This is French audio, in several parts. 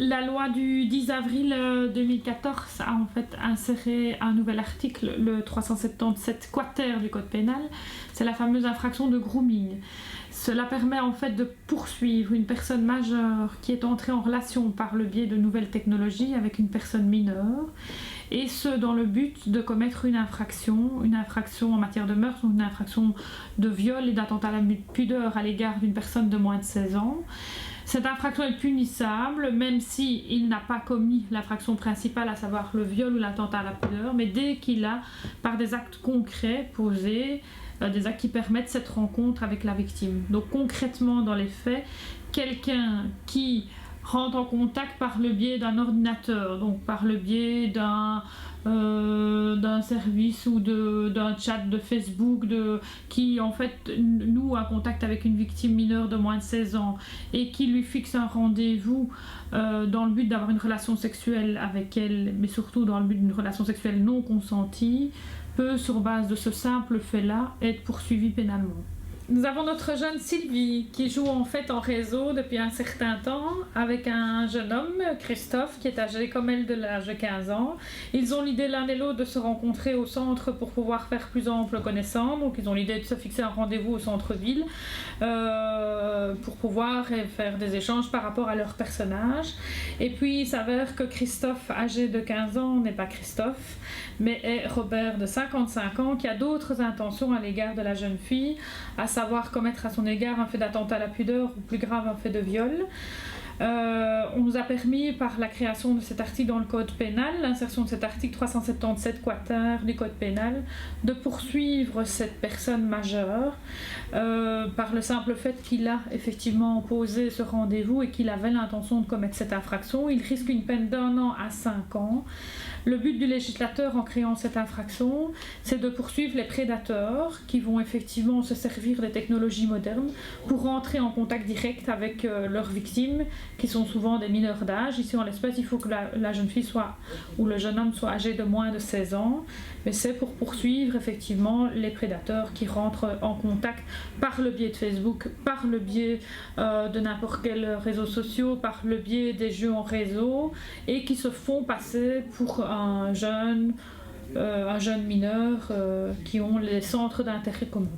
La loi du 10 avril 2014 a en fait inséré un nouvel article, le 377 quater du code pénal. C'est la fameuse infraction de grooming. Cela permet en fait de poursuivre une personne majeure qui est entrée en relation par le biais de nouvelles technologies avec une personne mineure, et ce dans le but de commettre une infraction en matière de meurtre, ou une infraction de viol et d'attentat à la pudeur à l'égard d'une personne de moins de 16 ans. Cette infraction est punissable, même s'il n'a pas commis l'infraction principale, à savoir le viol ou l'attentat à la pudeur, mais dès qu'il a, par des actes concrets, posé des actes qui permettent cette rencontre avec la victime. Donc concrètement, dans les faits, quelqu'un qui rentre en contact par le biais d'un ordinateur, donc par le biais d'un service ou d'un chat de Facebook qui en fait noue un contact avec une victime mineure de moins de 16 ans et qui lui fixe un rendez-vous dans le but d'avoir une relation sexuelle avec elle, mais surtout dans le but d'une relation sexuelle non consentie, peut, sur base de ce simple fait-là, être poursuivi pénalement. Nous avons notre jeune Sylvie qui joue en fait en réseau depuis un certain temps avec un jeune homme, Christophe, qui est âgé comme elle de l'âge de 15 ans. Ils ont l'idée l'un et l'autre de se rencontrer au centre pour pouvoir faire plus ample connaissance. Donc ils ont l'idée de se fixer un rendez-vous au centre-ville pour pouvoir faire des échanges par rapport à leur personnage. Et puis il s'avère que Christophe, âgé de 15 ans, n'est pas Christophe, mais est Robert de 55 ans qui a d'autres intentions à l'égard de la jeune fille, à savoir commettre à son égard un fait d'attentat à la pudeur ou plus grave un fait de viol. On nous a permis par la création de cet article dans le code pénal, l'insertion de cet article 377 quater du code pénal, de poursuivre cette personne majeure par le simple fait qu'il a effectivement posé ce rendez-vous et qu'il avait l'intention de commettre cette infraction. Il risque une peine d'1 an à 5 ans. Le but du législateur en créant cette infraction, c'est de poursuivre les prédateurs qui vont effectivement se servir des technologies modernes pour rentrer en contact direct avec leurs victimes, qui sont souvent des mineurs d'âge. Ici en l'espèce, il faut que la jeune fille soit, ou le jeune homme soit âgé de moins de 16 ans, mais c'est pour poursuivre effectivement les prédateurs qui rentrent en contact par le biais de Facebook, par le biais de n'importe quel réseau social, par le biais des jeux en réseau, et qui se font passer pour un jeune mineur qui ont les centres d'intérêt commun.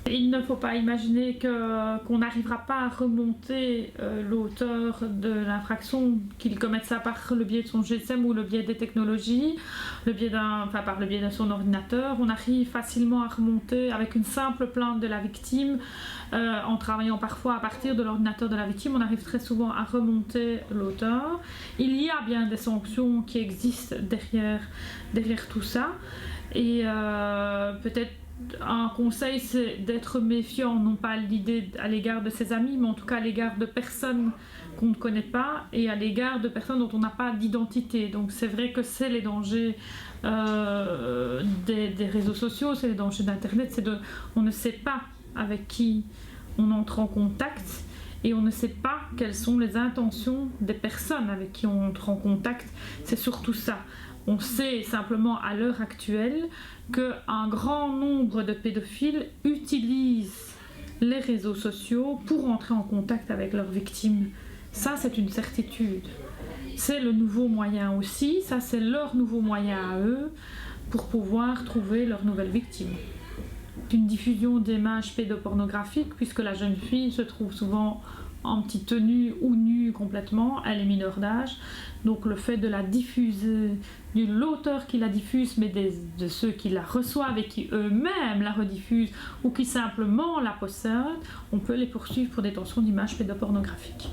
Il ne faut pas imaginer qu'on n'arrivera pas à remonter l'auteur de l'infraction, qu'il commette ça par le biais de son GSM ou le biais des technologies, par le biais de son ordinateur. On arrive facilement à remonter avec une simple plainte de la victime, en travaillant parfois à partir de l'ordinateur de la victime. On arrive très souvent à remonter l'auteur. Il y a bien des sanctions qui existent derrière tout ça, et peut-être un conseil, c'est d'être méfiant, non pas à l'égard de ses amis, mais en tout cas à l'égard de personnes qu'on ne connaît pas et à l'égard de personnes dont on n'a pas d'identité. Donc c'est vrai que c'est les dangers des réseaux sociaux, c'est les dangers d'Internet, on ne sait pas avec qui on entre en contact et on ne sait pas quelles sont les intentions des personnes avec qui on entre en contact. C'est surtout ça. On sait simplement à l'heure actuelle qu'un grand nombre de pédophiles utilisent les réseaux sociaux pour entrer en contact avec leurs victimes. Ça, c'est une certitude. C'est le nouveau moyen aussi, ça c'est leur nouveau moyen à eux pour pouvoir trouver leur nouvelle victime. Une diffusion d'images pédopornographiques, puisque la jeune fille se trouve souvent en petite tenue ou nue complètement, elle est mineure d'âge, donc le fait de la diffuser, de l'auteur qui la diffuse, mais de ceux qui la reçoivent et qui eux-mêmes la rediffusent ou qui simplement la possèdent, on peut les poursuivre pour détention d'images pédopornographiques.